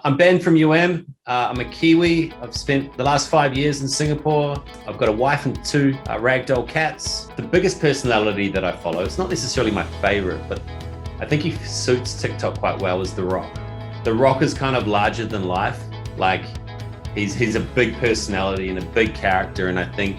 I'm Ben from I'm a Kiwi. I've spent the last 5 years in Singapore. I've got a wife and two ragdoll cats. The biggest personality that I follow, it's not necessarily my favorite, but I think he suits TikTok quite well, is The Rock. The Rock is kind of larger than life. Like he's a big personality and a big character. And I think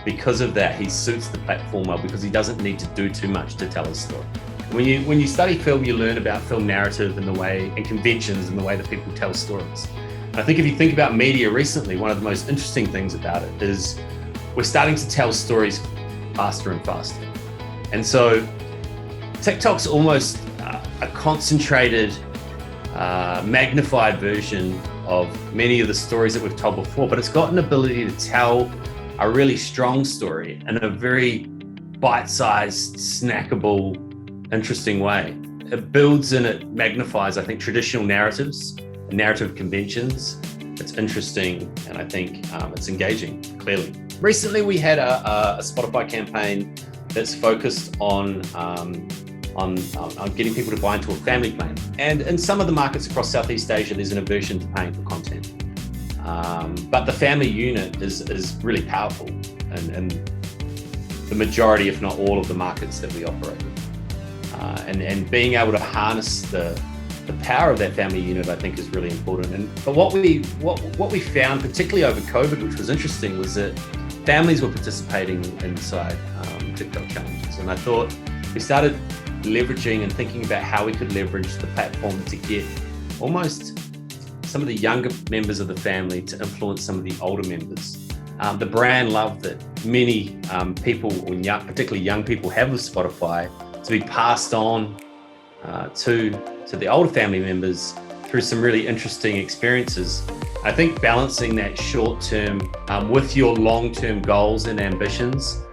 because of that, he suits the platform well because he doesn't need to do too much to tell a story. When you study film, you learn about film narrative and conventions and the way that people tell stories. And I think if you think about media recently, one of the most interesting things about it is we're starting to tell stories faster and faster. And so TikTok's almost a concentrated, magnified version of many of the stories that we've told before, but it's got an ability to tell a really strong story in a very bite-sized, snackable, interesting way. It builds and it magnifies, I think, traditional narratives, narrative conventions. It's interesting, and I think it's engaging, clearly. Recently, we had a Spotify campaign that's focused on getting people to buy into a family plan. And in some of the markets across Southeast Asia, there's an aversion to paying for content. But the family unit is really powerful in the majority, if not all, of the markets that we operate in. And being able to harness the power of that family unit, I think, is really important. But what we found, particularly over COVID, which was interesting, was that families were participating inside TikTok challenges. And I thought we started leveraging and thinking about how we could leverage the platform to get almost some of the younger members of the family to influence some of the older members. The brand loved that many people, particularly young people, have with Spotify, to be passed on to the older family members through some really interesting experiences. I think balancing that short term with your long-term goals and ambitions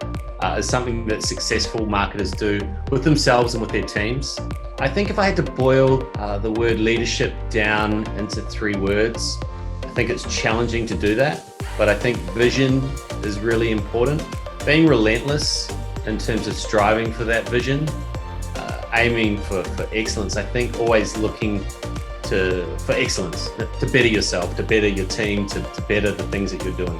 is something that successful marketers do with themselves and with their teams. I think if I had to boil the word leadership down into 3 words, I think it's challenging to do that, but I think vision is really important. Being relentless in terms of striving for that vision, aiming for excellence. I think always looking for excellence, to better yourself, to better your team, to better the things that you're doing.